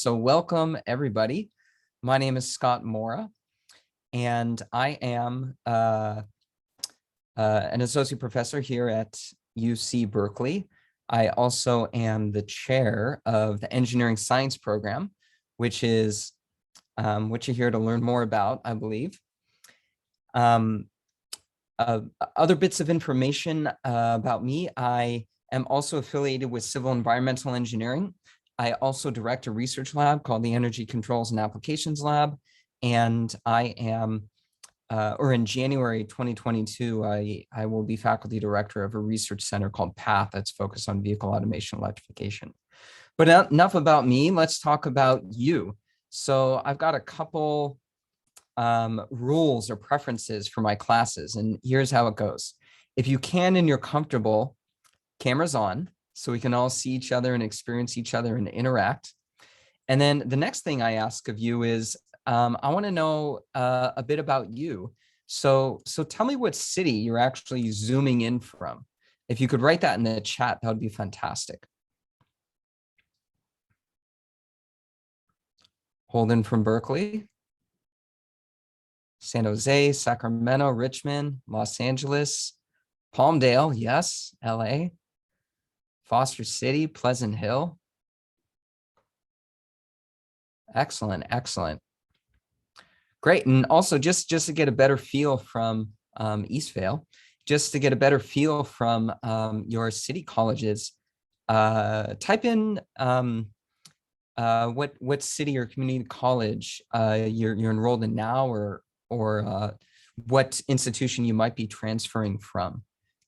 so welcome everybody. My name is Scott Mora, and I am an associate professor here at UC Berkeley. I also am the chair of the engineering science program, which is what you're here to learn more about, I believe. Other bits of information about me: I am also affiliated with Civil Environmental Engineering. I also direct a research lab called the Energy Controls and Applications Lab. And I am, in January 2022, I will be faculty director of a research center called PATH that's focused on vehicle automation electrification. But enough about me, let's talk about you. So I've got a couple rules or preferences for my classes, and here's how it goes. If you can and you're comfortable, cameras on, so we can all see each other and experience each other and interact. And then the next thing I ask of you is, I want to know a bit about you. So tell me what city you're actually zooming in from. If you could write that in the chat, that would be fantastic. Holden from Berkeley. San Jose, Sacramento, Richmond, Los Angeles, Palmdale, yes, LA, Foster City, Pleasant Hill. Excellent, excellent. Great. And also just to get a better feel from Eastvale, just to get a better feel from your city colleges, type in what city or community college you're enrolled in now, or what institution you might be transferring from.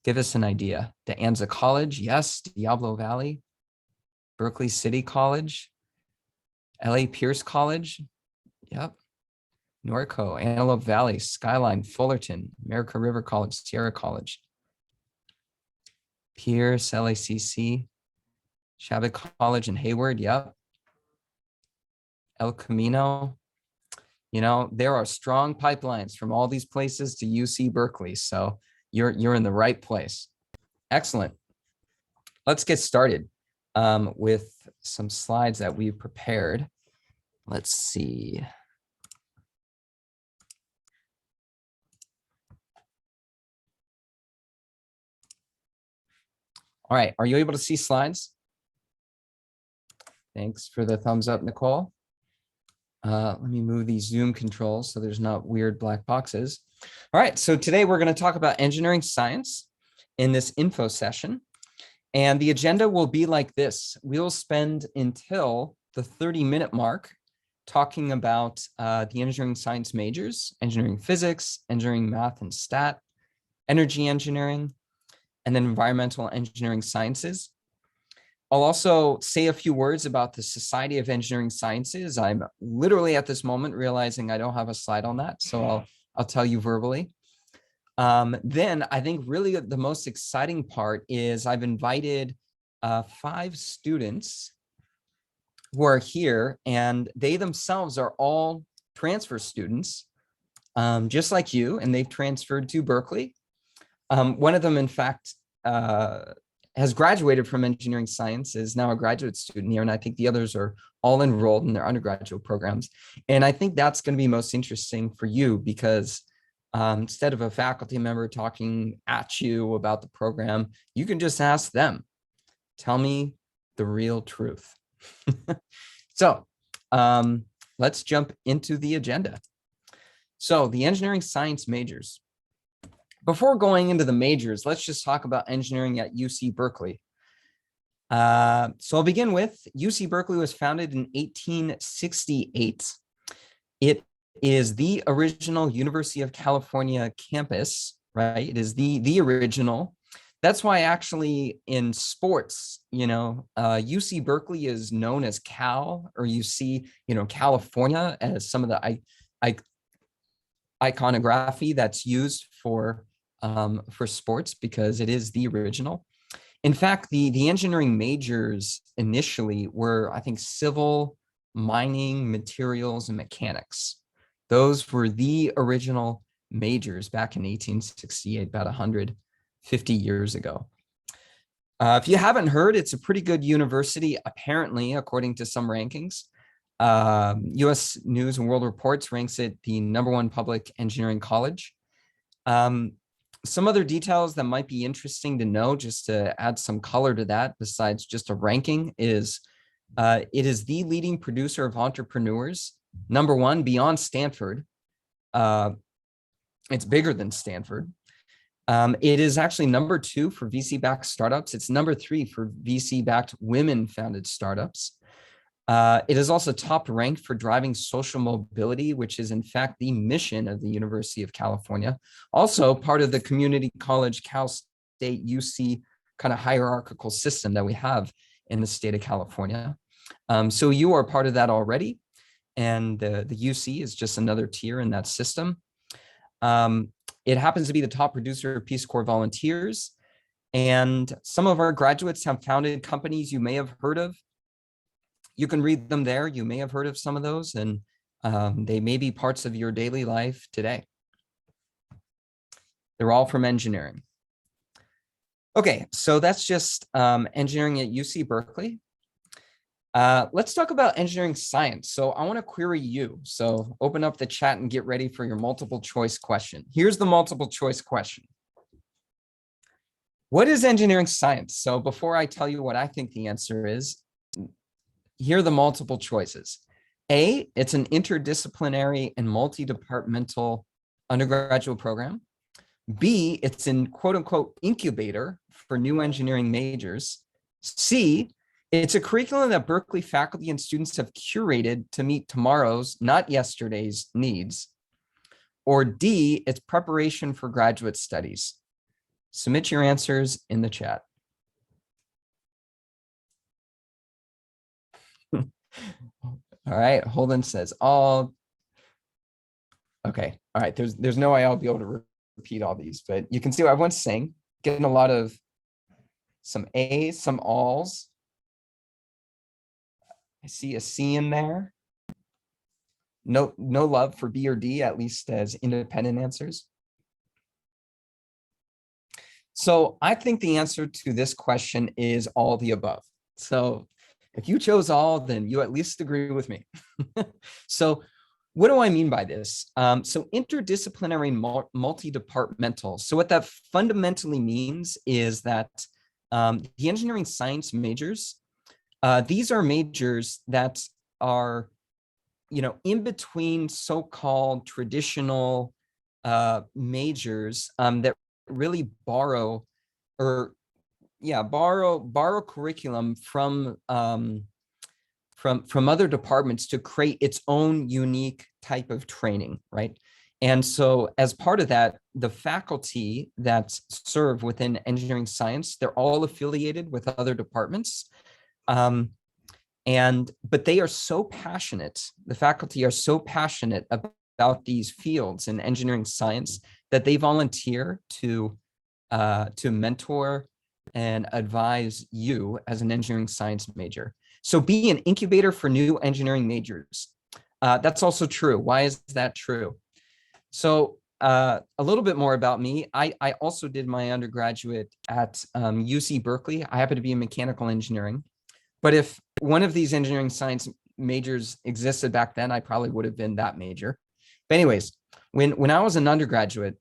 Give us an idea. De Anza College, yes. Diablo Valley, Berkeley City College, LA Pierce College, yep. Norco, Antelope Valley, Skyline, Fullerton, America River College, Sierra College, Pierce, LACC, Shabbat College in Hayward, yep. El Camino. You know, there are strong pipelines from all these places to UC Berkeley, so you're in the right place. Excellent. Let's get started with some slides that we've prepared. Let's see. All right, are you able to see slides? Thanks for the thumbs up, Nicole. Let me move these Zoom controls so there's not weird black boxes. All right, so today we're going to talk about engineering science in this info session. And the agenda will be like this. We'll spend until the 30-minute mark talking about the engineering science majors: engineering physics, engineering math and stat, energy engineering, and then environmental engineering sciences. I'll also say a few words about the Society of Engineering Sciences. I'm literally at this moment realizing I don't have a slide on that, so I'll tell you verbally. Then I think really the most exciting part is I've invited 5 students who are here, and they themselves are all transfer students, just like you, and they've transferred to Berkeley. One of them, in fact, has graduated from engineering science, is now a graduate student here, and I think the others are all enrolled in their undergraduate programs. And I think that's going to be most interesting for you because instead of a faculty member talking at you about the program, you can just ask them, tell me the real truth. So let's jump into the agenda. So the engineering science majors. Before going into the majors, let's just talk about engineering at UC Berkeley. So I'll begin with UC Berkeley was founded in 1868. It is the original University of California campus, right? It is the original. That's why actually in sports, you know, UC Berkeley is known as Cal, or you see, you know, California as some of the iconography that's used for sports, because it is the original. In fact, the engineering majors initially were, I think, civil, mining, materials, and mechanics. Those were the original majors back in 1868, about 150 years ago. If you haven't heard, it's a pretty good university, apparently, according to some rankings. US News and World Reports ranks it the #1 public engineering college. Some other details that might be interesting to know, just to add some color to that, besides just a ranking, is it is the leading producer of entrepreneurs, #1 beyond Stanford. It's bigger than Stanford. It is actually #2 for VC-backed startups. It's #3 for VC-backed women-founded startups. It is also top ranked for driving social mobility, which is in fact the mission of the University of California. Also part of the community college Cal State UC kind of hierarchical system that we have in the state of California. So you are part of that already. And the UC is just another tier in that system. It happens to be the top producer of Peace Corps volunteers. And some of our graduates have founded companies you may have heard of. You can read them there. You may have heard of some of those, and they may be parts of your daily life today. They're all from engineering. Okay, so that's just engineering at UC Berkeley. Let's talk about engineering science. So I want to query you. So open up the chat and get ready for your multiple choice question. Here's the multiple choice question. What is engineering science? So before I tell you what I think the answer is, here are the multiple choices. A, it's an interdisciplinary and multi-departmental undergraduate program. B, it's an quote unquote incubator for new engineering majors. C, it's a curriculum that Berkeley faculty and students have curated to meet tomorrow's, not yesterday's, needs. Or D, it's preparation for graduate studies. Submit your answers in the chat. All right, Holden says all. Okay, all right, there's no way I'll be able to repeat all these, but you can see what everyone's saying, getting a lot of some A's, some alls. I see a C in there. No love for B or D, at least as independent answers. So I think the answer to this question is all the above. So if you chose all, then you at least agree with me. So what do I mean by this? So interdisciplinary and multi-departmental. So what that fundamentally means is that the engineering science majors, these are majors that are, in between so-called traditional majors that really borrow curriculum from other departments to create its own unique type of training, right? And so as part of that, the faculty that serve within engineering science, they're all affiliated with other departments. But they are so passionate, the faculty are so passionate about these fields in engineering science that they volunteer to mentor and advise you as an engineering science major. So be an incubator for new engineering majors. That's also true. Why is that true? So a little bit more about me. I also did my undergraduate at UC Berkeley. I happen to be in mechanical engineering. But if one of these engineering science majors existed back then, I probably would have been that major. But anyways, when I was an undergraduate,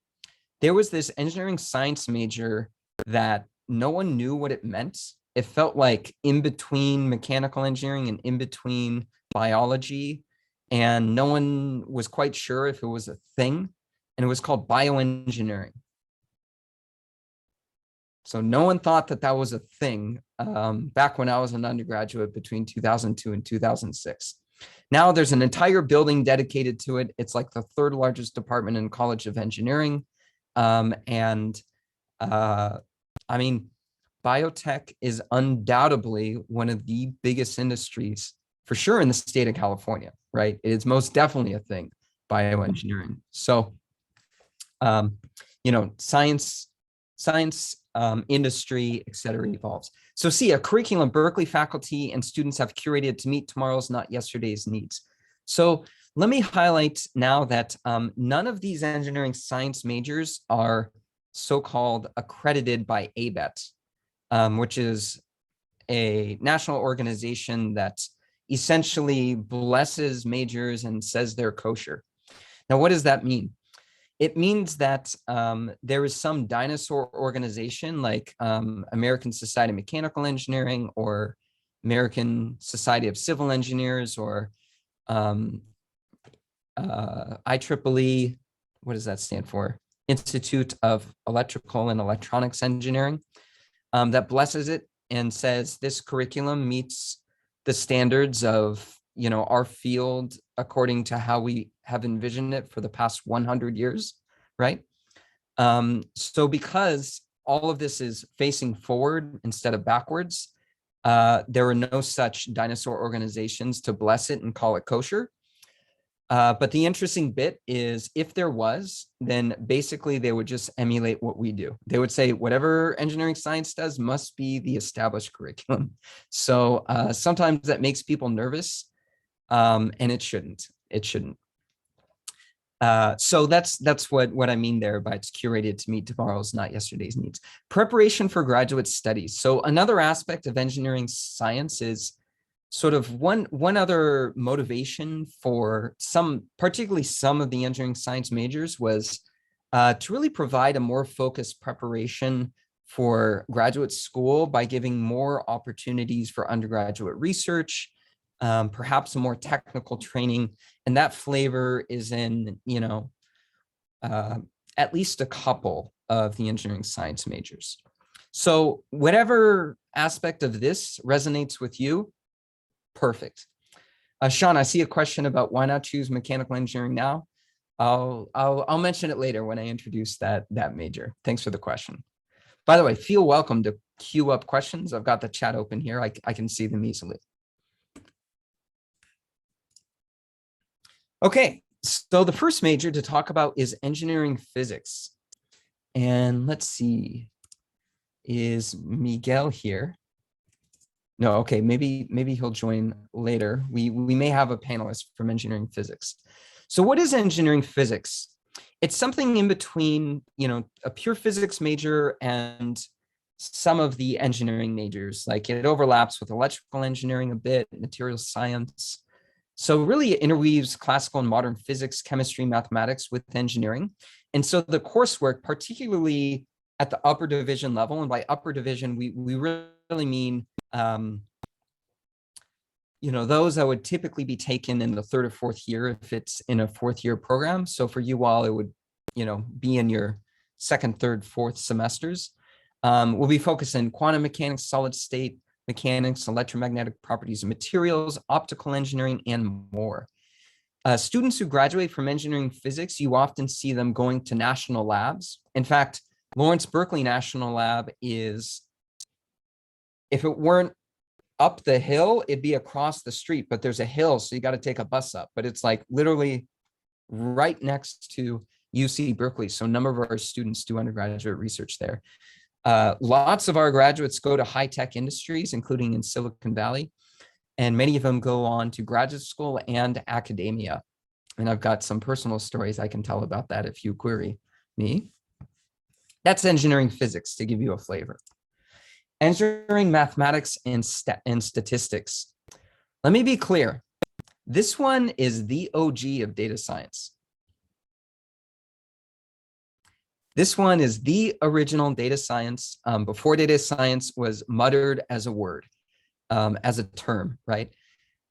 there was this engineering science major that no one knew what it meant. It felt like in between mechanical engineering and in between biology, and no one was quite sure if it was a thing, and it was called bioengineering. So no one thought that that was a thing back when I was an undergraduate between 2002 and 2006. Now there's an entire building dedicated to it. It's like the third largest department in College of Engineering. I mean, biotech is undoubtedly one of the biggest industries for sure in the state of California, right? It is most definitely a thing, bioengineering. So, science, industry, et cetera, evolves. So see, a curriculum Berkeley faculty and students have curated to meet tomorrow's, not yesterday's needs. So let me highlight now that none of these engineering science majors are so-called accredited by ABET, which is a national organization that essentially blesses majors and says they're kosher. Now, what does that mean? It means that there is some dinosaur organization like American Society of Mechanical Engineering or American Society of Civil Engineers or IEEE, what does that stand for? Institute of Electrical and Electronics Engineering, that blesses it and says this curriculum meets the standards of, you know, our field according to how we have envisioned it for the past 100 years, right? So because all of this is facing forward instead of backwards, there are no such dinosaur organizations to bless it and call it kosher. But the interesting bit is if there was, then basically they would just emulate what we do. They would say whatever engineering science does must be the established curriculum. So sometimes that makes people nervous, and it shouldn't. It shouldn't. So that's what I mean there by it's curated to meet tomorrow's, not yesterday's needs. Preparation for graduate studies. So another aspect of engineering science is sort of one other motivation for particularly some of the engineering science majors was to really provide a more focused preparation for graduate school by giving more opportunities for undergraduate research, perhaps a more technical training. And that flavor is in, you know, at least a couple of the engineering science majors. So whatever aspect of this resonates with you, perfect. Sean, I see a question about why not choose mechanical engineering now. I'll mention it later when I introduce that major. Thanks for the question. By the way, feel welcome to queue up questions. I've got the chat open here. I can see them easily. Okay, so the first major to talk about is engineering physics. And let's see, is Miguel here? No, okay, maybe he'll join later. We may have a panelist from engineering physics. So what is engineering physics? It's something in between, you know, a pure physics major and some of the engineering majors. Like it overlaps with electrical engineering a bit, material science. So really it interweaves classical and modern physics, chemistry, mathematics with engineering. And so the coursework, particularly at the upper division level, and by upper division, we really mean, you know, those that would typically be taken in the third or fourth year if it's in a fourth year program. So for you all, it would, you know, be in your second, third, fourth semesters. We'll be focused in quantum mechanics, solid state mechanics, electromagnetic properties of materials, optical engineering, and more. Students who graduate from engineering physics, you often see them going to national labs. In fact, Lawrence Berkeley National Lab is, if it weren't up the hill, it'd be across the street, but there's a hill, so you got to take a bus up. But it's like literally right next to UC Berkeley. So a number of our students do undergraduate research there. Lots of our graduates go to high-tech industries, including in Silicon Valley, and many of them go on to graduate school and academia. And I've got some personal stories I can tell about that if you query me. That's engineering physics, to give you a flavor. Engineering mathematics and statistics. Let me be clear. This one is the OG of data science. This one is the original data science before data science was muttered as a word, as a term, right?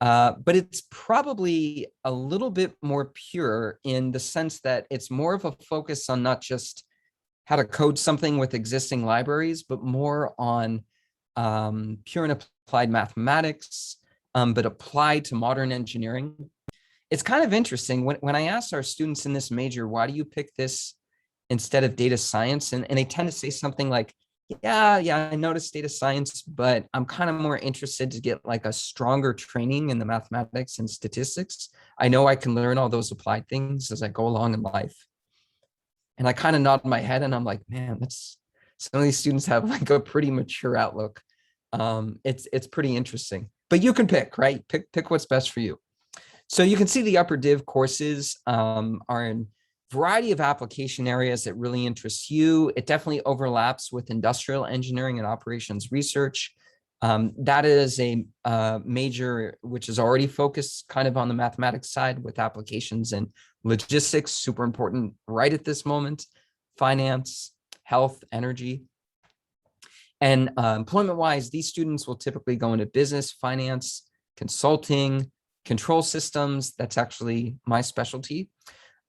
But it's probably a little bit more pure in the sense that it's more of a focus on not just how to code something with existing libraries, but more on pure and applied mathematics, but applied to modern engineering. It's kind of interesting when I ask our students in this major, why do you pick this instead of data science? And they tend to say something like, yeah, I noticed data science, but I'm kind of more interested to get like a stronger training in the mathematics and statistics. I know I can learn all those applied things as I go along in life. And I kind of nod my head and I'm like, man, some of these students have like a pretty mature outlook. It's pretty interesting, but you can pick, right? Pick what's best for you. So you can see the upper div courses are in a variety of application areas that really interest you. It definitely overlaps with industrial engineering and operations research. That is a major which is already focused kind of on the mathematics side with applications in logistics, super important right at this moment, finance, health, energy. And employment-wise, these students will typically go into business, finance, consulting, control systems. That's actually my specialty.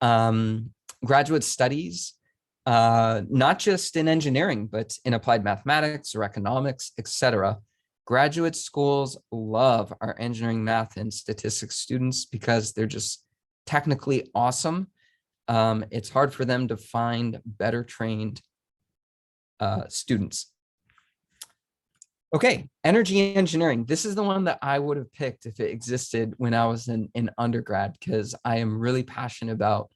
Graduate studies, not just in engineering, but in applied mathematics or economics, etc. Graduate schools love our engineering, math, and statistics students because they're just technically awesome. It's hard for them to find better trained students. Okay, energy engineering. This is the one that I would have picked if it existed when I was in undergrad, because I am really passionate about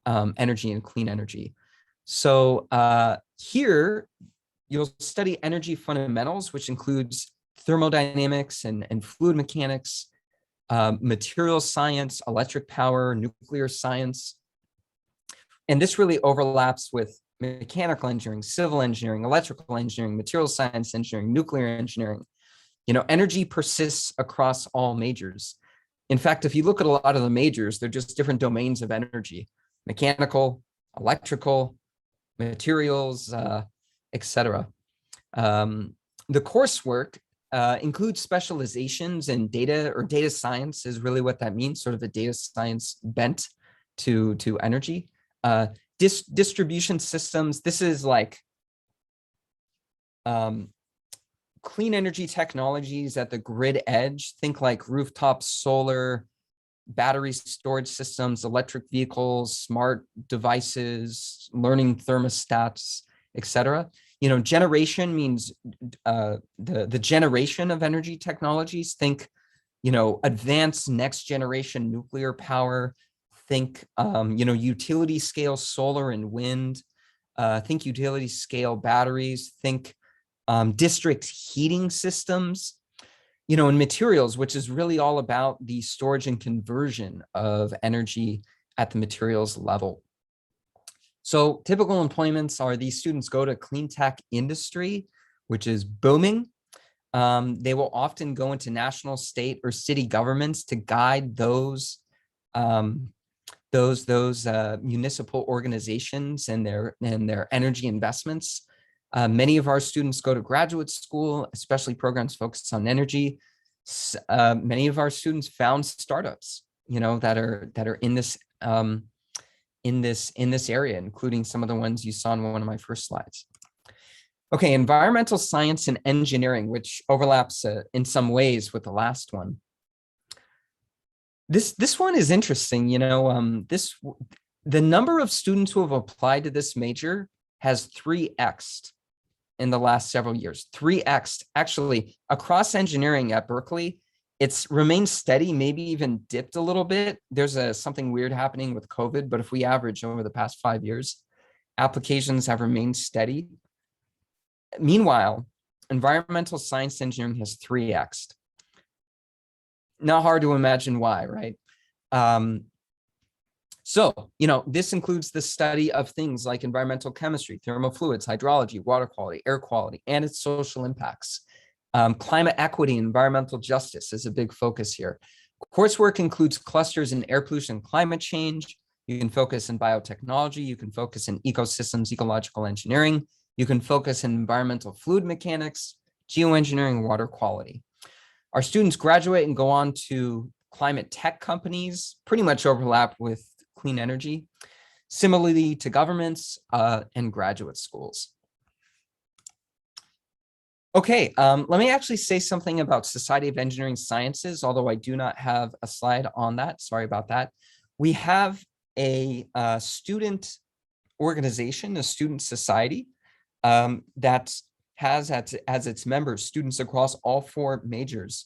energy and clean energy. So here you'll study energy fundamentals, which includes thermodynamics and fluid mechanics, material science, electric power, nuclear science. And this really overlaps with mechanical engineering, civil engineering, electrical engineering, material science engineering, nuclear engineering. You know, energy persists across all majors. In fact, if you look at a lot of the majors, they're just different domains of energy: mechanical, electrical, materials, etc. The coursework includes specializations in data, or data science is really what that means, sort of a data science bent to energy. Distribution systems, this is like clean energy technologies at the grid edge. Think like rooftop solar, battery storage systems, electric vehicles, smart devices, learning thermostats, etc. You know, generation means the generation of energy technologies. Think, you know, advanced next generation nuclear power. Think, you know, utility scale solar and wind. Think utility scale batteries. Think district heating systems. You know, and materials, which is really all about the storage and conversion of energy at the materials level. So typical employments are these students go to clean tech industry, which is booming. They will often go into national, state, or city governments to guide those municipal organizations and their energy investments. Many of our students go to graduate school, especially programs focused on energy. Many of our students found startups, you know, that are in this area, including some of the ones you saw in one of my first slides. Okay, environmental science and engineering, which overlaps in some ways with the last one. This one is interesting, you know. The number of students who have applied to this major has 3x'd in the last several years. 3x'd actually across engineering at Berkeley. It's remained steady, maybe even dipped a little bit. There's something weird happening with COVID, but if we average over the past 5 years, applications have remained steady. Meanwhile, environmental science engineering has 3x'd. Not hard to imagine why, right? So, you know, this includes the study of things like environmental chemistry, thermofluids, hydrology, water quality, air quality, and its social impacts. Climate equity and environmental justice is a big focus here. Coursework includes clusters in air pollution and climate change. You can focus in biotechnology. You can focus in ecosystems, ecological engineering. You can focus in environmental fluid mechanics, geoengineering, water quality. Our students graduate and go on to climate tech companies, pretty much overlap with clean energy, similarly to governments and graduate schools. Okay, let me actually say something about Society of Engineering Sciences, although I do not have a slide on that. Sorry about that. We have a student organization, a student society that has as its members students across all 4 majors.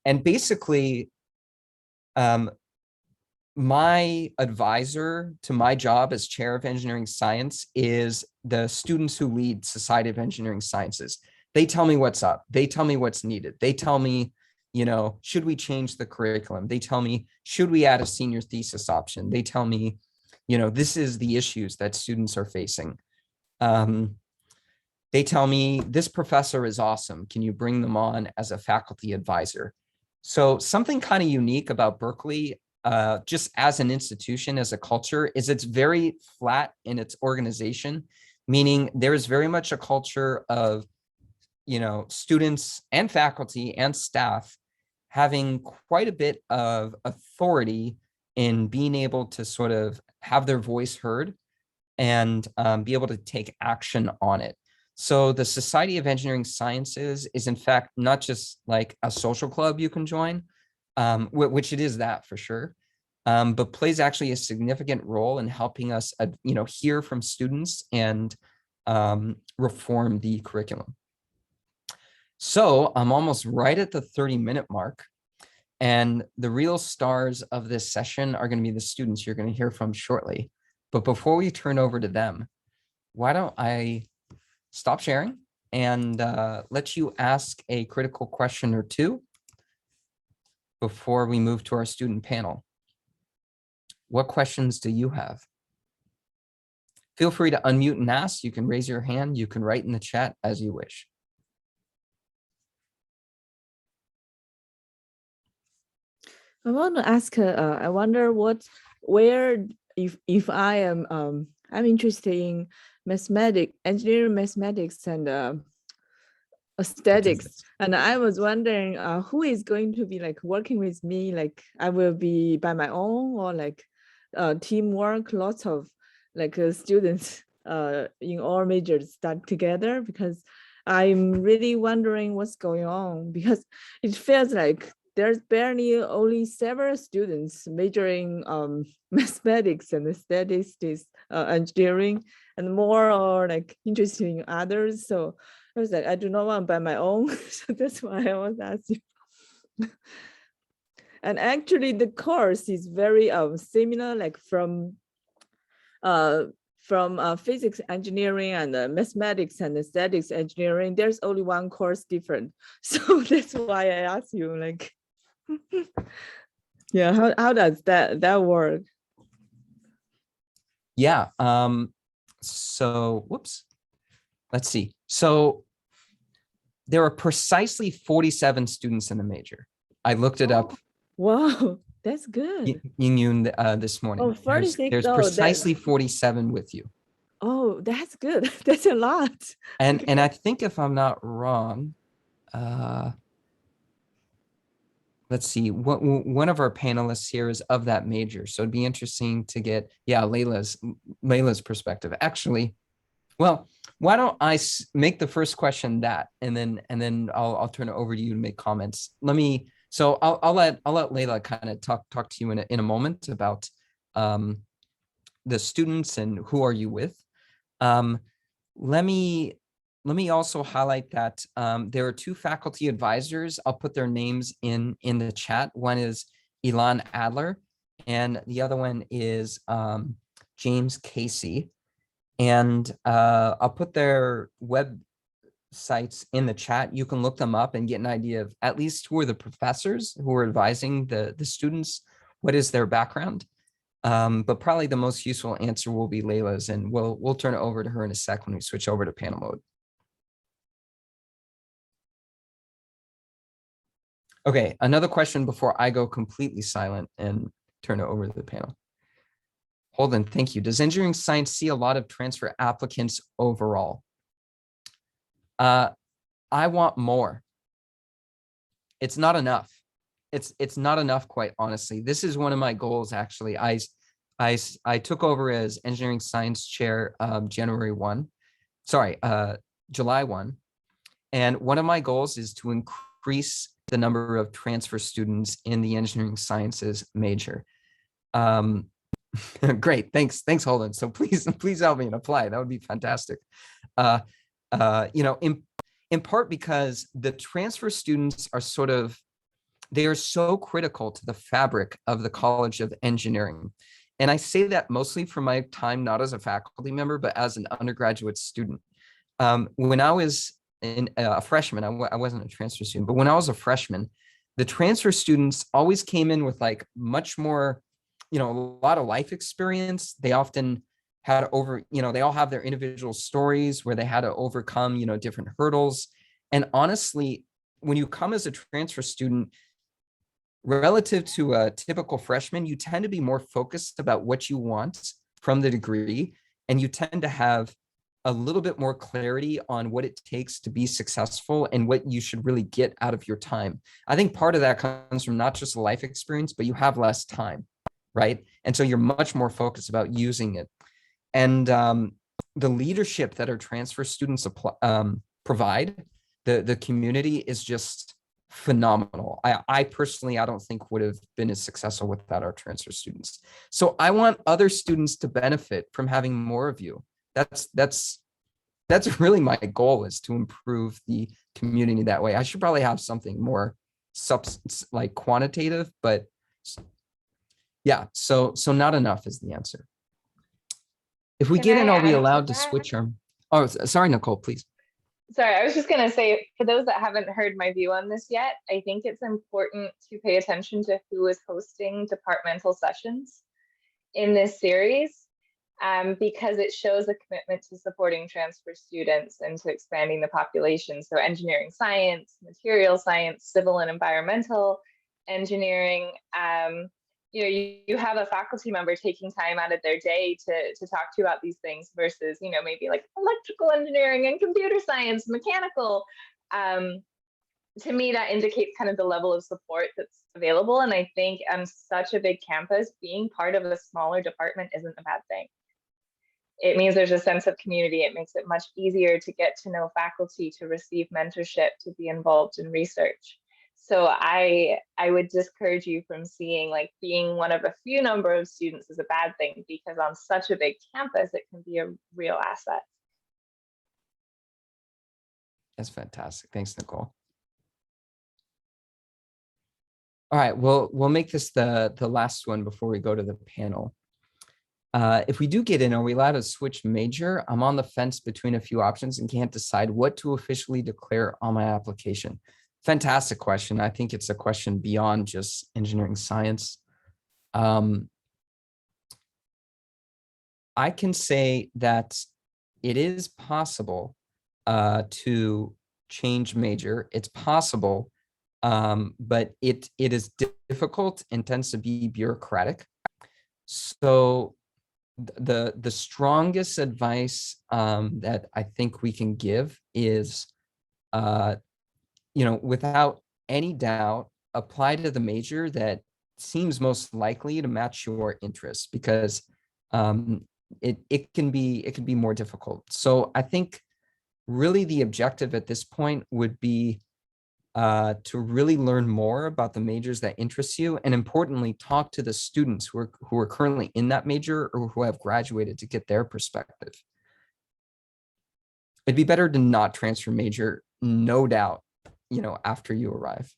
And basically, my advisor to my job as chair of engineering science is the students who lead Society of Engineering Sciences. They tell me what's up. They tell me what's needed. They tell me, you know, should we change the curriculum? They tell me, should we add a senior thesis option? They tell me, you know, this is the issues that students are facing. they tell me this professor is awesome. Can you bring them on as a faculty advisor? So something kind of unique about Berkeley, just as an institution, as a culture, is it's very flat in its organization, meaning there is very much a culture of, students and faculty and staff having quite a bit of authority in being able to sort of have their voice heard and be able to take action on it. So the Society of Engineering Sciences is in fact not just like a social club you can join, which it is that for sure, but plays actually a significant role in helping us, hear from students and reform the curriculum. So I'm almost right at the 30-minute mark. And the real stars of this session are going to be the students you're going to hear from shortly. But before we turn over to them, why don't I stop sharing and let you ask a critical question or two before we move to our student panel. What questions do you have? Feel free to unmute and ask. You can raise your hand. You can write in the chat as you wish. I want to ask, I wonder if I am, I'm interested in engineering mathematics and aesthetics. And I was wondering who is going to be like working with me? Like I will be by my own or like teamwork, lots of like students in all majors stuck together, because I'm really wondering what's going on, because it feels like there's barely only several students majoring mathematics and statistics, engineering, and more are like interested in others. So I was like, I do not want by my own. So that's why I was asking. And actually the course is very similar, like from physics engineering and mathematics and statistics engineering. There's only one course different. So that's why I asked you, like, yeah, how does that work? Yeah. So whoops. Let's see. So there are precisely 47 students in the major. I looked it up. Wow, that's good. This morning. Oh, 46. There's precisely 47 with you. Oh, that's good. That's a lot. And I think if I'm not wrong, let's see, one of our panelists here is of that major. So it'd be interesting to get, Layla's perspective. Actually, well, why don't I make the first question that, and then I'll turn it over to you to make comments. So I'll let Layla kind of talk to you in a moment about the students and who are you with. Let me also highlight that there are two faculty advisors. I'll put their names in the chat. One is Ilan Adler, and the other one is James Casey. And I'll put their websites in the chat. You can look them up and get an idea of at least who are the professors who are advising the students, what is their background. But probably the most useful answer will be Layla's, and we'll turn it over to her in a sec when we switch over to panel mode. Okay, another question before I go completely silent and turn it over to the panel. Holden, thank you. Does engineering science see a lot of transfer applicants overall? I want more. It's not enough. It's not enough, quite honestly. This is one of my goals, actually. I took over as engineering science chair July 1. And one of my goals is to increase the number of transfer students in the engineering sciences major. Great, thanks, Holden. So please help me and apply. That would be fantastic. In part because the transfer students are they are so critical to the fabric of the College of Engineering. And I say that mostly from my time, not as a faculty member, but as an undergraduate student. When I was a freshman, I wasn't a transfer student, but when I was a freshman, the transfer students always came in with like much more, a lot of life experience. They often had to they all have their individual stories where they had to overcome, different hurdles. And honestly, when you come as a transfer student, relative to a typical freshman, you tend to be more focused about what you want from the degree, and you tend to have a little bit more clarity on what it takes to be successful and what you should really get out of your time. I think part of that comes from not just a life experience, but you have less time, right? And so you're much more focused about using it. And the leadership that our transfer students provide, the community is just phenomenal. I personally, I don't think would have been as successful without our transfer students. So I want other students to benefit from having more of you. That's really my goal, is to improve the community that way. I should probably have something more substance, like quantitative, but yeah, so not enough is the answer. If we get in, are we allowed to switch our, oh, sorry, Nicole, please. Sorry, I was just going to say, for those that haven't heard my view on this yet, I think it's important to pay attention to who is hosting departmental sessions in this series, because it shows a commitment to supporting transfer students and to expanding the population. So engineering science, material science, civil and environmental engineering. You have a faculty member taking time out of their day to talk to you about these things versus, maybe like electrical engineering and computer science, mechanical. To me, that indicates kind of the level of support that's available. And I think on such a big campus, being part of a smaller department isn't a bad thing. It means there's a sense of community. It makes it much easier to get to know faculty, to receive mentorship, to be involved in research. So I would discourage you from seeing like being one of a few number of students is a bad thing, because on such a big campus, it can be a real asset. That's fantastic. Thanks, Nicole. All right, we'll make this the last one before we go to the panel. If we do get in, are we allowed to switch major? I'm on the fence between a few options and can't decide what to officially declare on my application. Fantastic question. I think it's a question beyond just engineering science. I can say that it is possible to change major. It's possible, but it is difficult and tends to be bureaucratic. So the strongest advice that I think we can give is, without any doubt, apply to the major that seems most likely to match your interests, because it can be more difficult. So I think really the objective at this point would be to really learn more about the majors that interest you, and importantly, talk to the students who are currently in that major or who have graduated to get their perspective. It'd be better to not transfer major, no doubt, after you arrive.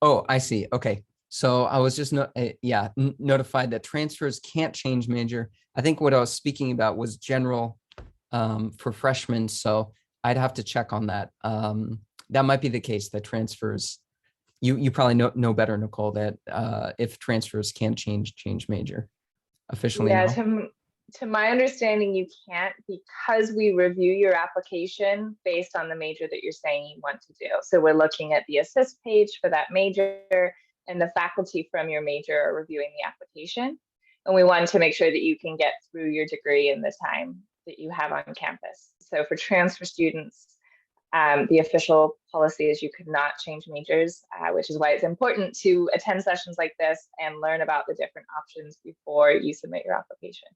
Oh, I see. Okay. So I was just notified that transfers can't change major. I think what I was speaking about was general for freshmen. So I'd have to check on that. That might be the case, that transfers, you probably know better, Nicole, that if transfers can change major officially. Yeah, to my understanding, you can't, because we review your application based on the major that you're saying you want to do. So we're looking at the assist page for that major, and the faculty from your major are reviewing the application. And we want to make sure that you can get through your degree in the time that you have on campus. So for transfer students, the official policy is you could not change majors, which is why it's important to attend sessions like this and learn about the different options before you submit your application.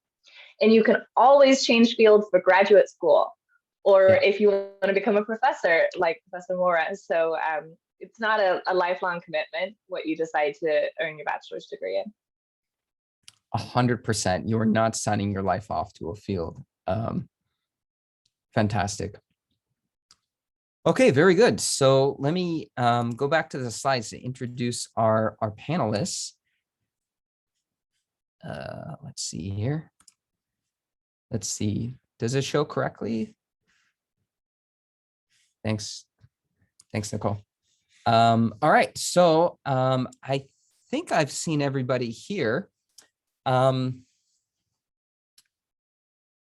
And you can always change fields for graduate school, or if you want to become a professor like Professor Mora. So it's not a lifelong commitment what you decide to earn your bachelor's degree in. 100%. You are not signing your life off to a field. Fantastic. Okay, very good. So let me go back to the slides to introduce our panelists. Let's see here. Let's see. Does it show correctly? Thanks. Thanks, Nicole. All right, so I think I've seen everybody here.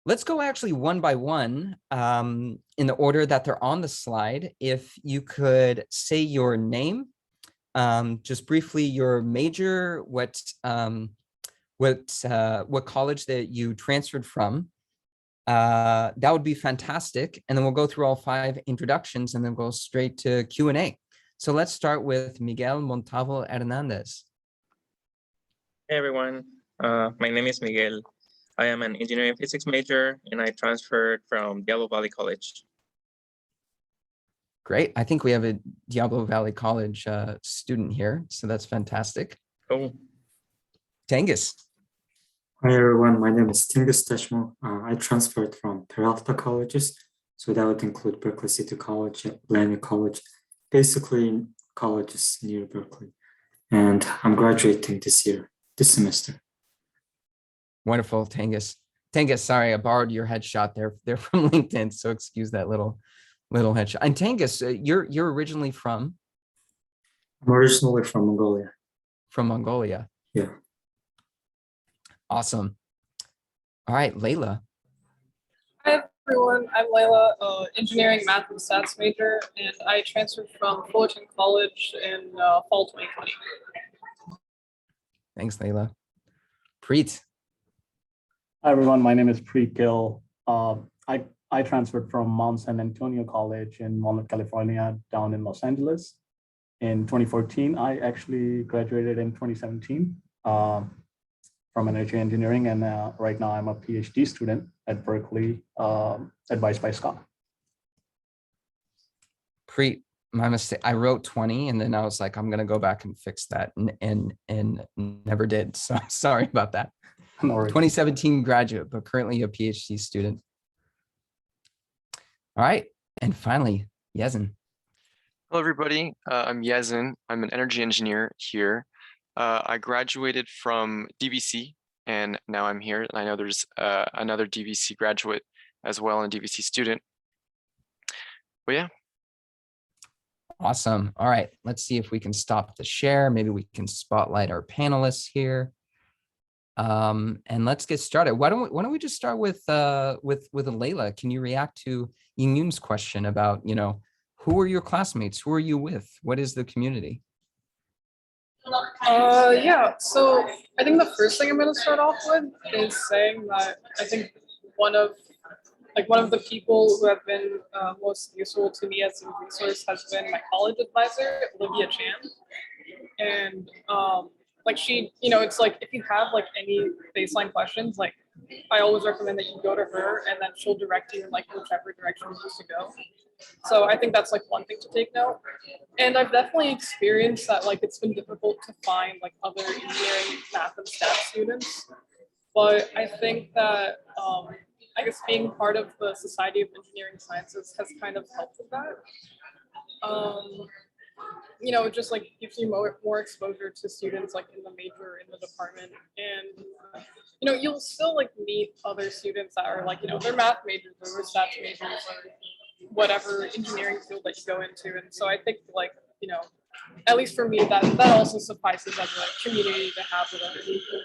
Let's go actually one by one in the order that they're on the slide. If you could say your name, just briefly your major, what college that you transferred from, that would be fantastic. And then we'll go through all 5 introductions and then go straight to Q&A. So let's start with Miguel Montalvo Hernandez. Hey everyone, my name is Miguel. I am an engineering physics major and I transferred from Diablo Valley College. Great. I think we have a Diablo Valley College student here, so that's fantastic. Oh, Tengiz. Hi everyone, my name is Tengiz Teshmo. I transferred from Peralta colleges, so that would include Berkeley City College, Atlantic College, basically colleges near Berkeley. And I'm graduating this semester. Wonderful, Tengiz. Tengiz, sorry, I borrowed your headshot there. They're from LinkedIn, so excuse that little headshot. And Tengiz, you're originally from? I'm originally from Mongolia. From Mongolia. Yeah. Awesome. All right, Layla. Hi everyone, I'm Layla, engineering math and stats major, and I transferred from Fullerton College in fall 2020. Thanks, Layla. Preet. Hi everyone, my name is Preet Gill. I transferred from Mount San Antonio College in Walnut, California, down in Los Angeles in 2014. I actually graduated in 2017 from energy engineering, and right now I'm a PhD student at Berkeley, advised by Scott. Preet, my mistake. I wrote 20 and then I was like, I'm gonna go back and fix that and never did. So sorry about that. No worries. 2017 graduate, but currently a PhD student. All right, and finally, Yezin. Hello, everybody. I'm Yezin. I'm an energy engineer here. I graduated from DVC, and now I'm here. And I know there's another DVC graduate as well, and a DVC student. But yeah. Awesome. All right, let's see if we can stop the share. Maybe we can spotlight our panelists here. And let's get started. Why don't we just start with Layla? Can you react to Ying-Yun's question about, who are your classmates? Who are you with? What is the community? Yeah, so I think the first thing I'm going to start off with is saying that I think one of the people who have been most useful to me as a resource has been my college advisor, Olivia Chan. And she, it's like if you have any baseline questions, I always recommend that you go to her and then she'll direct you in whichever direction you need to go. So I think that's one thing to take note. And I've definitely experienced that it's been difficult to find other engineering, math, and stats students. But I think that I guess being part of the Society of Engineering Sciences has kind of helped with that. It just gives you more exposure to students in the major, in the department, and you'll still meet other students that are they're math majors or stats majors or whatever engineering field that you go into. And so I think at least for me, that also suffices as a community to have with other people.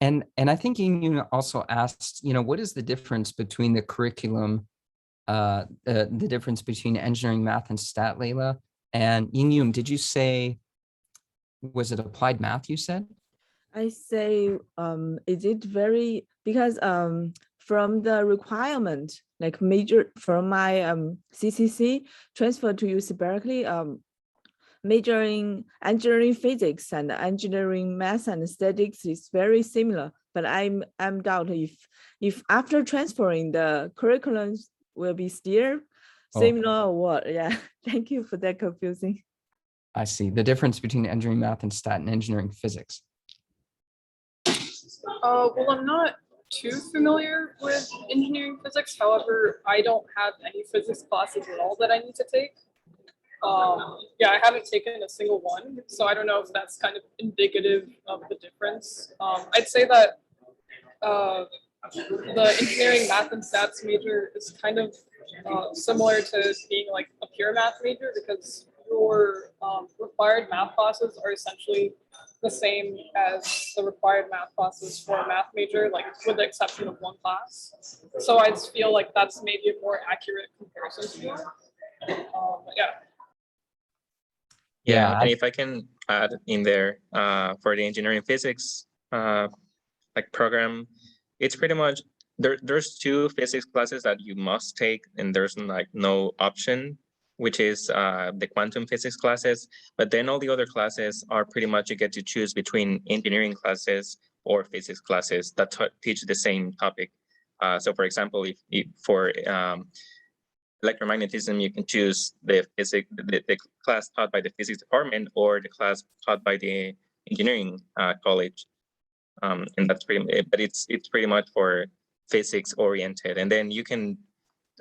And I think you also asked, what is the difference between the curriculum, the difference between engineering, math, and stat, Layla? And Ying-Yun, did you say, was it applied math you said? I say, is it very, because from the requirement, major from my CCC transfer to UC Berkeley, majoring engineering physics and engineering math and statistics is very similar, but I'm doubt if after transferring the curriculums will be still similar or what. Yeah, thank you for that confusing. I see. The difference between engineering math and stat and engineering physics. Well, I'm not too familiar with engineering physics. However, I don't have any physics classes at all that I need to take. Yeah, I haven't taken a single one, so I don't know if that's kind of indicative of the difference. I'd say that the engineering math and stats major is kind of similar to being like a pure math major, because your required math classes are essentially the same as the required math classes for a math major, like with the exception of one class. So I just feel like that's maybe a more accurate comparison to me. Yeah. Yeah, and if I can add in there, for the engineering physics like program, it's pretty much there's two physics classes that you must take, and there's like no option, which is the quantum physics classes. But then all the other classes are pretty much you get to choose between engineering classes or physics classes that teach the same topic. So for example, if for electromagnetism, you can choose the class taught by the physics department or the class taught by the engineering college. And that's but it's pretty much for physics oriented. And then you can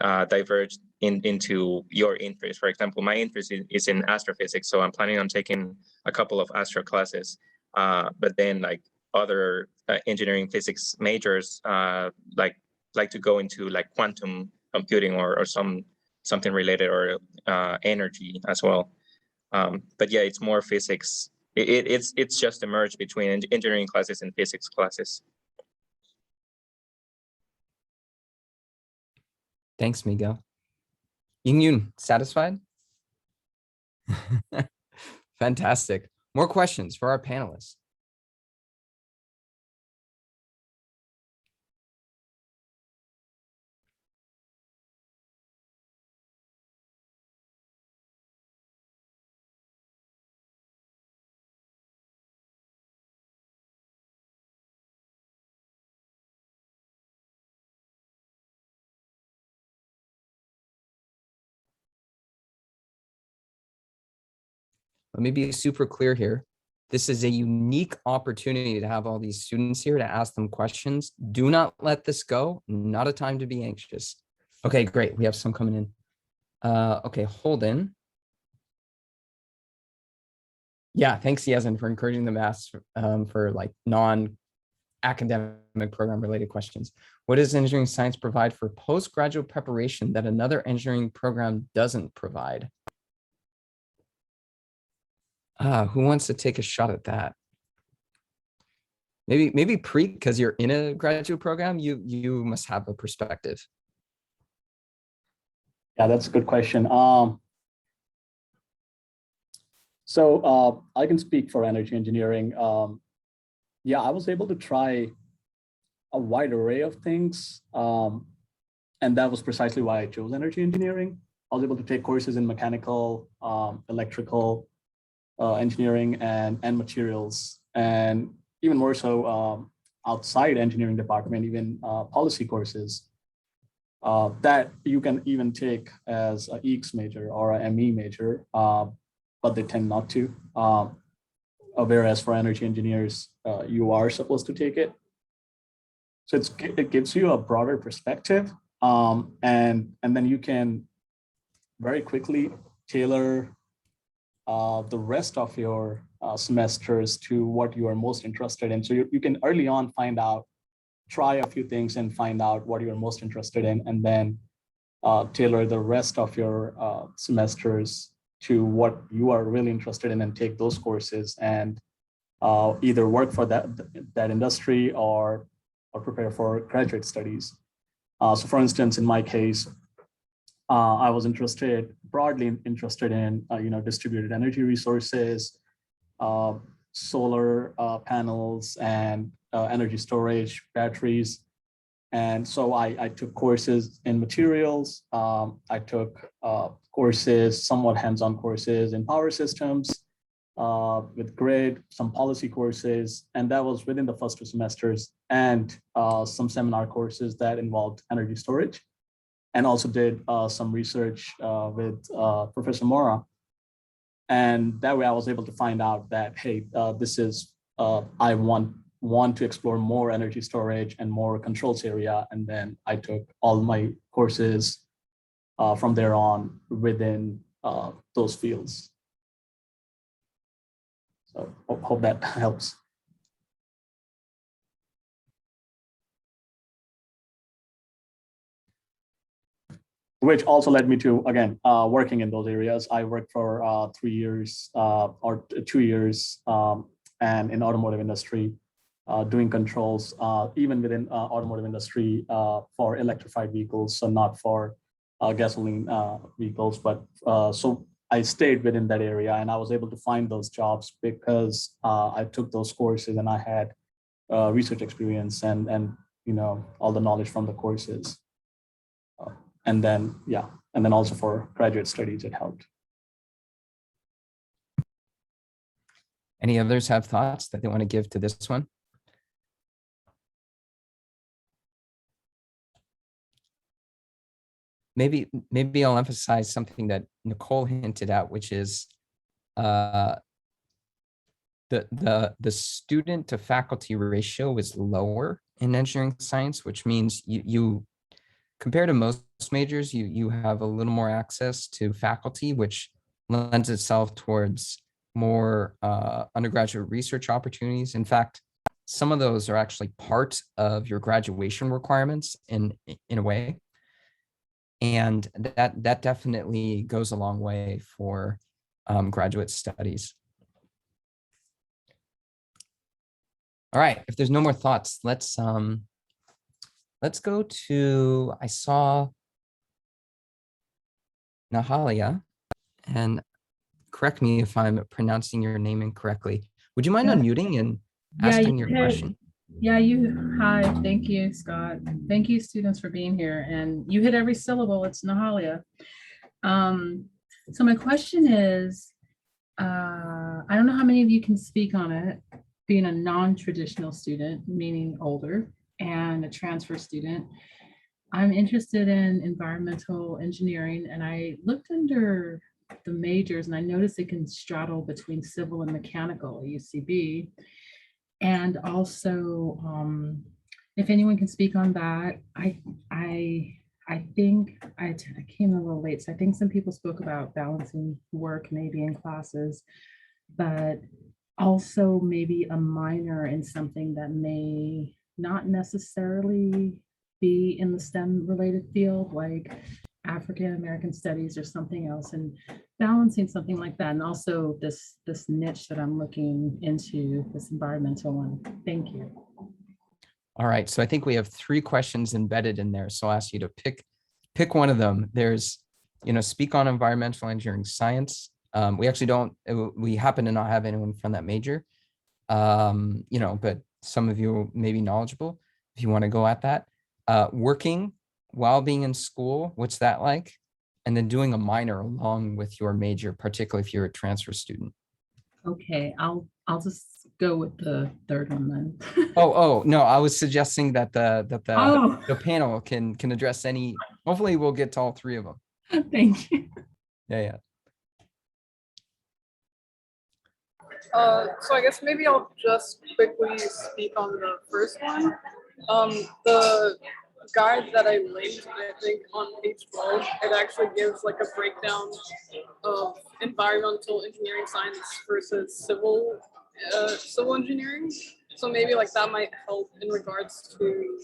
diverge into your interest. For example, my interest is in astrophysics, so I'm planning on taking a couple of astro classes. But then like other engineering physics majors like to go into like quantum computing or something related, or energy as well. But yeah, it's more physics. It's just a merge between engineering classes and physics classes. Thanks, Miguel. Ying-Yun, satisfied? Fantastic. More questions for our panelists. Let me be super clear here. This is a unique opportunity to have all these students here to ask them questions. Do not let this go. Not a time to be anxious. Okay, great. We have some coming in. Okay, Holden. Yeah, thanks, Yezin, for encouraging them to ask for like non-academic program related questions. What does engineering science provide for postgraduate preparation that another engineering program doesn't provide? Who wants to take a shot at that? Maybe Preet, because you're in a graduate program, you must have a perspective. Yeah, that's a good question. So I can speak for energy engineering. Yeah, I was able to try a wide array of things. And that was precisely why I chose energy engineering. I was able to take courses in mechanical, electrical, engineering and materials, and even more so outside engineering department, even policy courses that you can even take as an EECS major or a ME major, but they tend not to. Whereas for energy engineers, you are supposed to take it. So it gives you a broader perspective, and then you can very quickly tailor the rest of your semesters to what you are most interested in. So you can early on try a few things and find out what you're most interested in, and then tailor the rest of your semesters to what you are really interested in and take those courses and either work for that industry or prepare for graduate studies. So for instance, in my case, I was broadly interested in distributed energy resources, solar panels, and energy storage, batteries. And so I took courses in materials. I took courses, somewhat hands-on courses in power systems, with grid, some policy courses, and that was within the first 2 semesters, and some seminar courses that involved energy storage. And also did some research with Professor Mora. And that way I was able to find out that, hey, I want to explore more energy storage and more controls area. And then I took all my courses from there on within those fields. So hope that helps. which also led me to, again, working in those areas. I worked for 3 years or 2 years and in automotive industry, doing controls, even within automotive industry for electrified vehicles, so not for gasoline vehicles. But so I stayed within that area, and I was able to find those jobs because I took those courses and I had research experience and all the knowledge from the courses. And then also for graduate studies, it helped. Any others have thoughts that they want to give to this one? Maybe I'll emphasize something that Nicole hinted at, which is the student to faculty ratio is lower in engineering science, which means you compared to most majors, you have a little more access to faculty, which lends itself towards more undergraduate research opportunities. In fact, some of those are actually part of your graduation requirements in a way. And that definitely goes a long way for graduate studies. All right, if there's no more thoughts, let's go to, I saw Nahalia, and correct me if I'm pronouncing your name incorrectly. Would you mind unmuting and asking your question? Hi, thank you, Scott. Thank you, students, for being here. And you hit every syllable. It's Nahalia. So my question is, I don't know how many of you can speak on it, being a non-traditional student, meaning older, and a transfer student. I'm interested in environmental engineering, and I looked under the majors and I noticed it can straddle between civil and mechanical at UCB. And also, if anyone can speak on that, I think I came a little late, so I think some people spoke about balancing work maybe in classes, but also maybe a minor in something that may not necessarily be in the STEM related field, like African American studies or something else, and balancing something like that. And also this niche that I'm looking into, this environmental one. Thank you. All right, so I think we have 3 questions embedded in there. So I'll ask you to pick one of them. There's, speak on environmental engineering science. We actually we happen to not have anyone from that major, but some of you may be knowledgeable if you want to go at that. Working while being in school, what's that like? And then doing a minor along with your major, particularly if you're a transfer student. Okay, I'll just go with the third one then. Oh no, I was suggesting that the panel can address any. Hopefully, we'll get to all 3 of them. Thank you. Yeah. So I guess maybe I'll just quickly speak on the first one. The guide that I linked, I think on page 12, it actually gives like a breakdown of environmental engineering science versus civil engineering. So maybe like that might help in regards to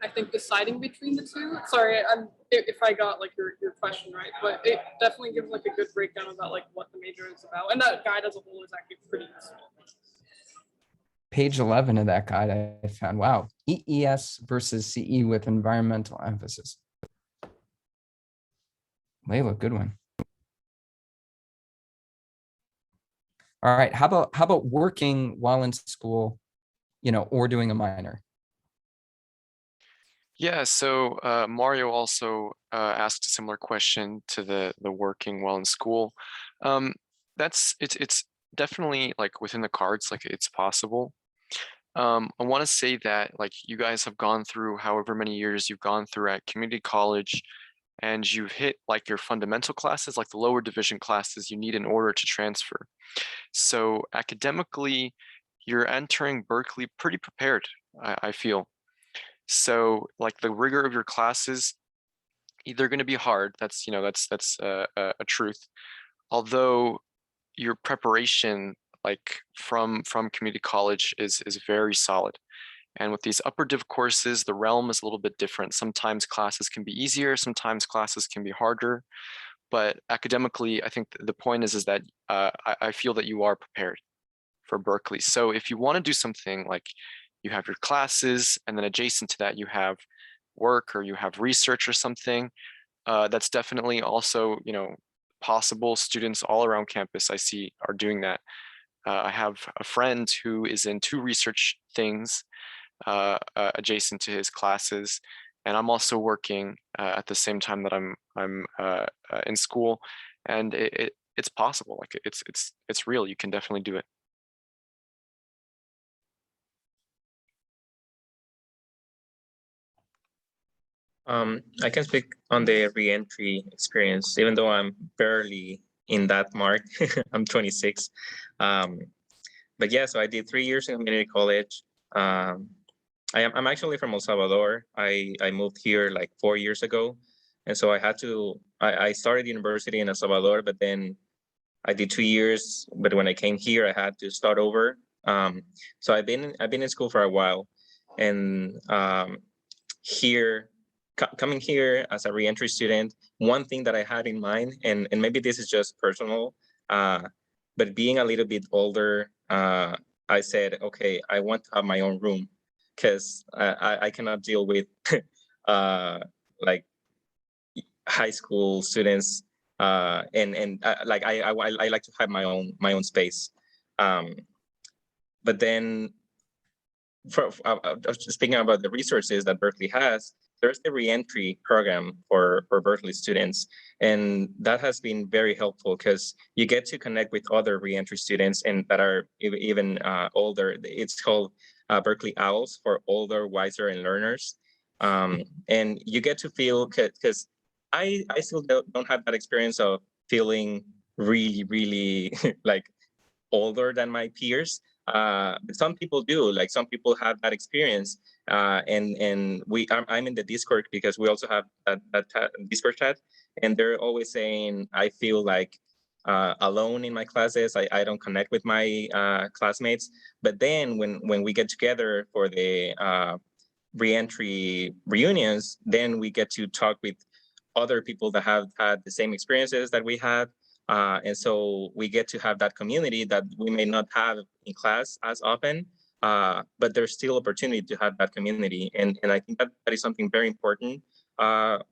I think deciding between the two. Sorry, if I got like your question right, but it definitely gives like a good breakdown about like what the major is about, and that guide as a whole is actually pretty useful. Page 11 of that guide I found. Wow, EES versus CE with environmental emphasis. Layla, good one. All right, how about working while in school, or doing a minor? Yeah, so Mario also asked a similar question to the working while in school. It's definitely like within the cards, like it's possible. I want to say that like you guys have gone through however many years you've gone through at community college, and you've hit like your fundamental classes, like the lower division classes you need in order to transfer. So academically, you're entering Berkeley pretty prepared, I feel. So like the rigor of your classes, they're going to be hard. That's a truth. Although your preparation, like from community college, is very solid. And with these upper div courses, the realm is a little bit different. Sometimes classes can be easier, sometimes classes can be harder. But academically, I think the point is that I feel that you are prepared for Berkeley. So if you want to do something like you have your classes and then adjacent to that you have work or you have research or something, that's definitely also, you know, possible. Students all around campus I see are doing that. I have a friend who is in 2 research things adjacent to his classes, and I'm also working at the same time that I'm in school, and it's possible. Like it's real. You can definitely do it. I can speak on the reentry experience, even though I'm barely in that mark. I'm 26. But yeah, so I did 3 years in community college. I'm actually from El Salvador. I moved here like 4 years ago. And so I started university in El Salvador, but then I did 2 years. But when I came here, I had to start over. So I've been in school for a while. And coming here as a reentry student, one thing that I had in mind, and maybe this is just personal, but being a little bit older, I said, okay, I want to have my own room, because I cannot deal with like high school students, and like I like to have my own space. But then, speaking about the resources that Berkeley has, there's the reentry program for Berkeley students. And that has been very helpful because you get to connect with other reentry students and that are even older. It's called Berkeley Owls, for older, wiser, and learners. And you get to feel, because I still don't have that experience of feeling really like older than my peers. But some people do, like some people have that experience. And I'm in the Discord because we also have that Discord chat, and they're always saying, I feel like alone in my classes. I don't connect with my classmates. But then when we get together for the reentry reunions, then we get to talk with other people that have had the same experiences that we had. And so we get to have that community that we may not have in class as often, but there's still opportunity to have that community. And I think that is something very important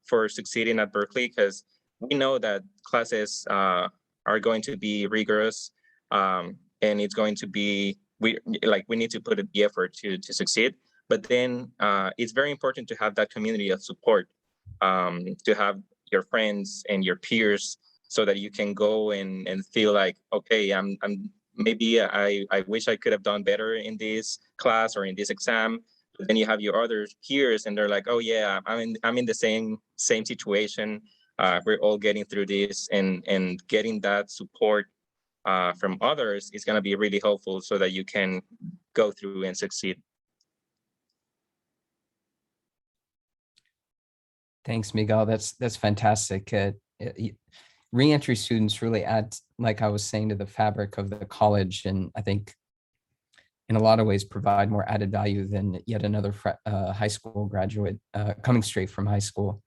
for succeeding at Berkeley, because we know that classes are going to be rigorous, and it's going to be, we need to put in the effort to succeed. But then it's very important to have that community of support, to have your friends and your peers, so that you can go and feel like, okay, I'm maybe I wish I could have done better in this class or in this exam. But then you have your other peers and they're like, oh yeah, I'm in the same situation. We're all getting through this, and getting that support from others is going to be really helpful so that you can go through and succeed. Thanks, Miguel. That's fantastic. Reentry students really add, like I was saying, to the fabric of the college, and I think in a lot of ways provide more added value than yet another high school graduate coming straight from high school.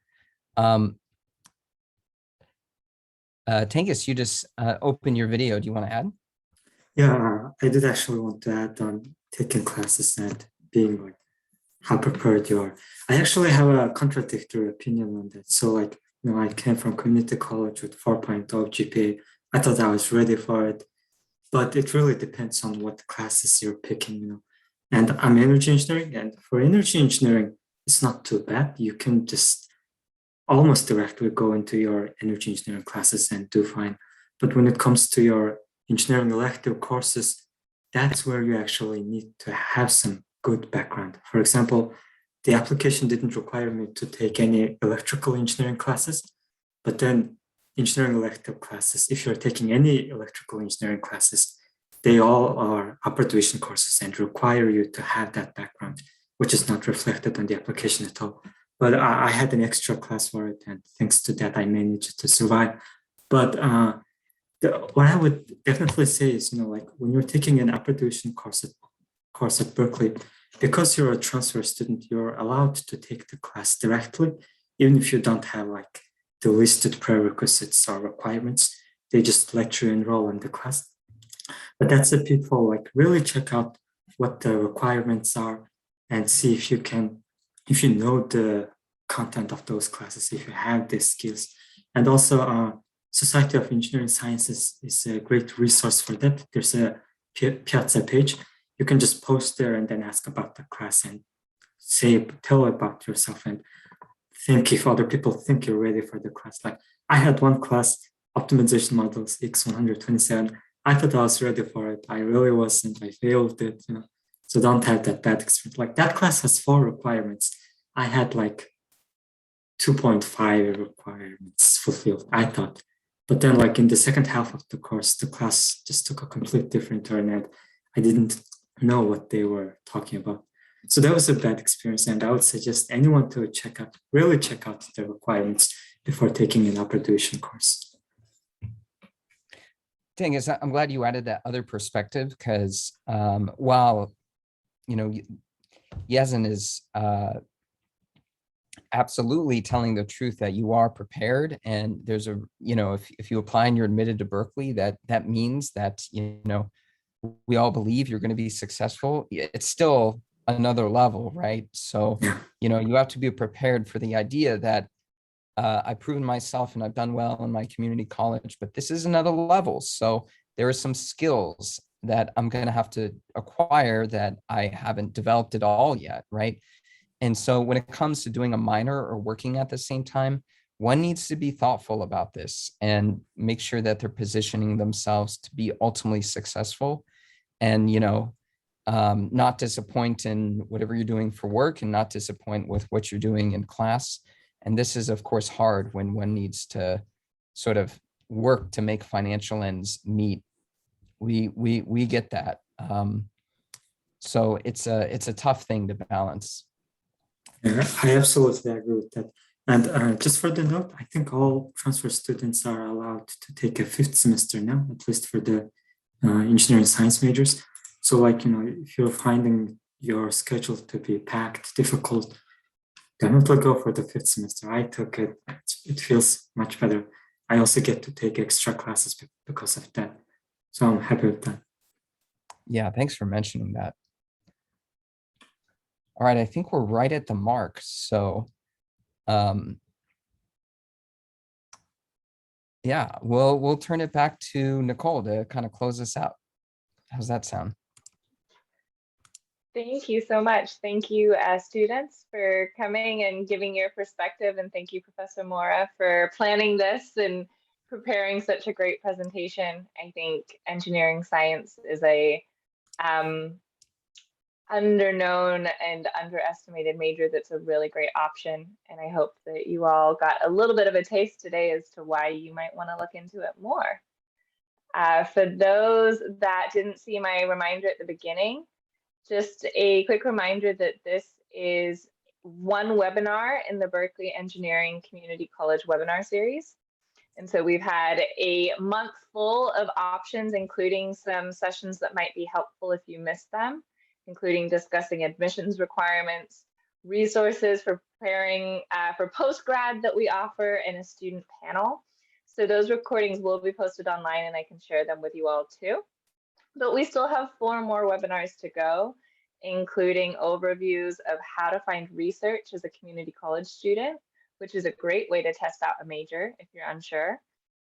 Tengiz, you just opened your video. Do you want to add? Yeah, I did actually want to add on taking classes and being like how prepared you are. I actually have a contradictory opinion on that. So like, I came from community college with 4.0 GPA. I thought I was ready for it, but it really depends on what classes you're picking, And I'm energy engineering, and for energy engineering, it's not too bad. You can just almost directly go into your energy engineering classes and do fine. But when it comes to your engineering elective courses, that's where you actually need to have some good background. For example, the application didn't require me to take any electrical engineering classes, but then engineering elective classes, if you're taking any electrical engineering classes, they all are upper division courses and require you to have that background, which is not reflected on the application at all. But I had an extra class for it, and thanks to that, I managed to survive. But what I would definitely say is, like when you're taking an upper division course at Berkeley, because you're a transfer student, you're allowed to take the class directly, even if you don't have like the listed prerequisites or requirements. They just let you enroll in the class. But that's a pitfall. Like really check out what the requirements are and see if you know the content of those classes, if you have the skills. And also Society of Engineering Sciences is a great resource for that. There's a Piazza page. You can just post there and then ask about the class and tell about yourself and think if other people think you're ready for the class. Like I had one class, optimization models X127. I thought I was ready for it. I really wasn't. I failed it, So don't have that bad experience. Like that class has 4 requirements. I had like 2.5 requirements fulfilled, I thought. But then like in the second half of the course, the class just took a complete different turn and I didn't know what they were talking about. So that was a bad experience. And I would suggest anyone to really check out the requirements before taking an upper tuition course. Thing is, I'm glad you added that other perspective because while, Yazin is absolutely telling the truth that you are prepared and there's if you apply and you're admitted to Berkeley, that means that, we all believe you're going to be successful. It's still another level, right? So, you have to be prepared for the idea that I've proven myself and I've done well in my community college, but this is another level. So there are some skills that I'm going to have to acquire that I haven't developed at all yet, right? And so when it comes to doing a minor or working at the same time, one needs to be thoughtful about this and make sure that they're positioning themselves to be ultimately successful and, not disappoint in whatever you're doing for work and not disappoint with what you're doing in class. And this is, of course, hard when one needs to sort of work to make financial ends meet. We get that. So it's a tough thing to balance. Yeah, I absolutely agree with that. And just for the note, I think all transfer students are allowed to take a 5th semester now, at least for the engineering science majors. So like, if you're finding your schedule to be packed, difficult, definitely go for the 5th semester. I took it. It feels much better. I also get to take extra classes because of that. So I'm happy with that. Yeah, thanks for mentioning that. All right, I think we're right at the mark. So yeah, we'll turn it back to Nicole to kind of close us out. How's that sound? Thank you so much. Thank you, students, for coming and giving your perspective. And thank you, Professor Mora, for planning this and preparing such a great presentation. I think engineering science is a underknown and underestimated major that's a really great option. And I hope that you all got a little bit of a taste today as to why you might want to look into it more. For those that didn't see my reminder at the beginning, just a quick reminder that this is one webinar in the Berkeley Engineering Community College webinar series. And so we've had a month full of options, including some sessions that might be helpful if you missed them, including discussing admissions requirements, resources for preparing for postgrad that we offer, and a student panel. So those recordings will be posted online and I can share them with you all too. But we still have 4 more webinars to go, including overviews of how to find research as a community college student, which is a great way to test out a major if you're unsure.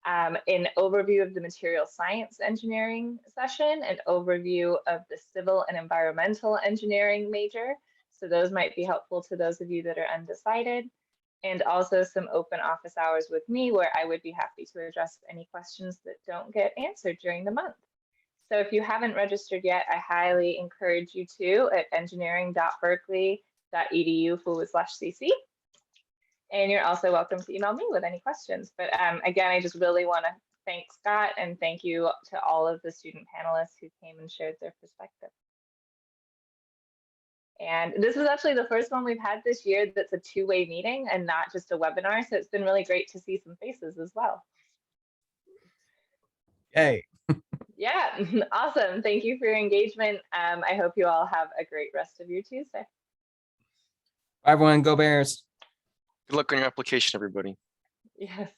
An overview of the material science engineering session, an overview of the civil and environmental engineering major. So those might be helpful to those of you that are undecided. And also some open office hours with me where I would be happy to address any questions that don't get answered during the month. So if you haven't registered yet, I highly encourage you to at engineering.berkeley.edu/cc. And you're also welcome to email me with any questions. But again, I just really want to thank Scott and thank you to all of the student panelists who came and shared their perspective. And this is actually the first one we've had this year that's a 2-way meeting and not just a webinar. So it's been really great to see some faces as well. Hey. Yeah, awesome. Thank you for your engagement. I hope you all have a great rest of your Tuesday. Bye, everyone. Go Bears. Good luck on your application, everybody. Yes.